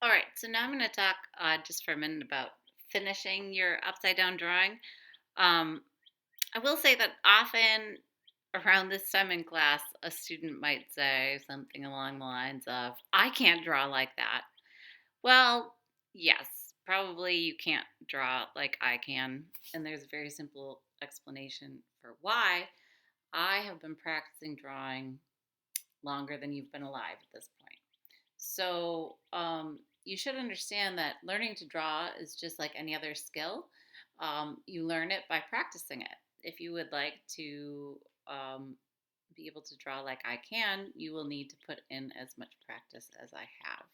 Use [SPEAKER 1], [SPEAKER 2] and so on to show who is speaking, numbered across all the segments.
[SPEAKER 1] All right, so now I'm going to talk just for a minute about finishing your upside down drawing. Um, I will say that often around this time in class, a student might say something along the lines of, I can't draw like that. Well, yes, probably you can't draw like I can. And there's a very simple explanation for why. I have been practicing drawing longer than you've been alive at this point. So you should understand that learning to draw is just like any other skill. You learn it by practicing it. If you would like to be able to draw like I can, you will need to put in as much practice as I have.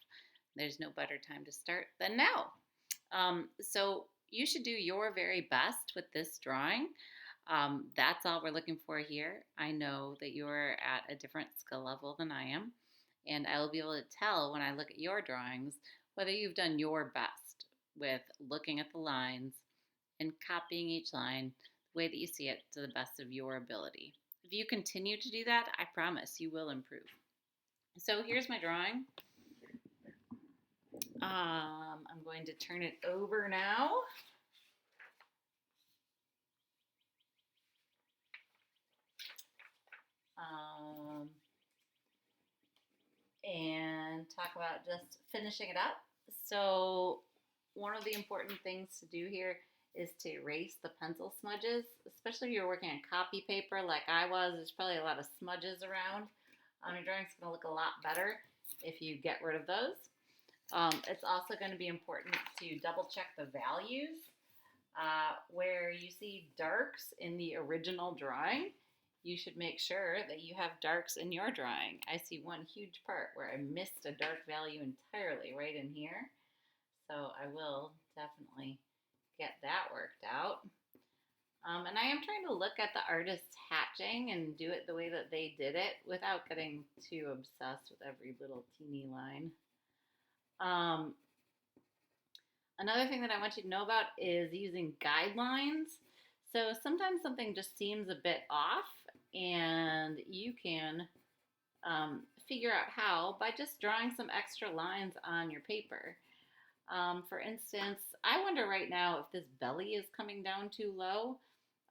[SPEAKER 1] There's no better time to start than now. So you should do your very best with this drawing. That's all we're looking for here. I know that you're at a different skill level than I am, and I will be able to tell when I look at your drawings whether you've done your best with looking at the lines and copying each line the way that you see it to the best of your ability. If you continue to do that, I promise you will improve. So here's my drawing. I'm going to turn it over now. Um, and talk about just finishing it up. So, one of the important things to do here is to erase the pencil smudges, especially if you're working on copy paper like I was. There's probably a lot of smudges around. Your drawing's going to look a lot better if you get rid of those. It's also going to be important to double check the values. Where you see darks in the original drawing, you should make sure that you have darks in your drawing. I see one huge part where I missed a dark value entirely right in here. So I will definitely get that worked out. And I am trying to look at the artist's hatching and do it the way that they did it without getting too obsessed with every little teeny line. Um, Another thing that I want you to know about is using guidelines. So sometimes something just seems a bit off, and you can figure out how by just drawing some extra lines on your paper. For instance, I wonder right now if this belly is coming down too low.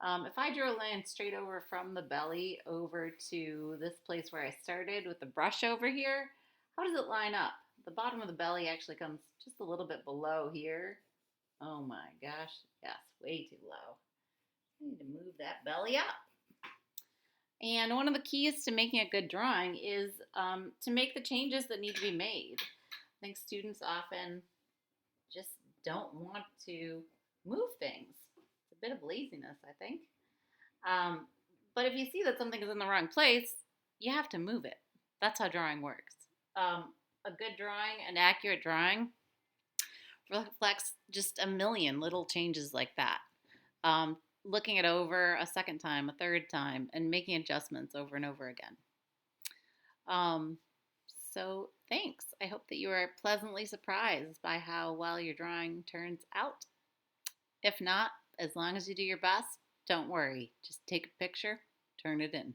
[SPEAKER 1] If I drew a line straight over from the belly over to this place where I started with the brush over here, how does it line up? The bottom of the belly actually comes just a little bit below here. Oh my gosh, yes, way too low. I need to move that belly up. And one of the keys to making a good drawing is to make the changes that need to be made. I think students often just don't want to move things. It's a bit of laziness, I think. Um, but if you see that something is in the wrong place, you have to move it. That's how drawing works. A good drawing, an accurate drawing, reflects just a million little changes like that. Looking it over a second time, a third time, and making adjustments over and over again. Um, so thanks. I hope that you are pleasantly surprised by how well your drawing turns out. If not, as long as you do your best, don't worry. Just take a picture, turn it in.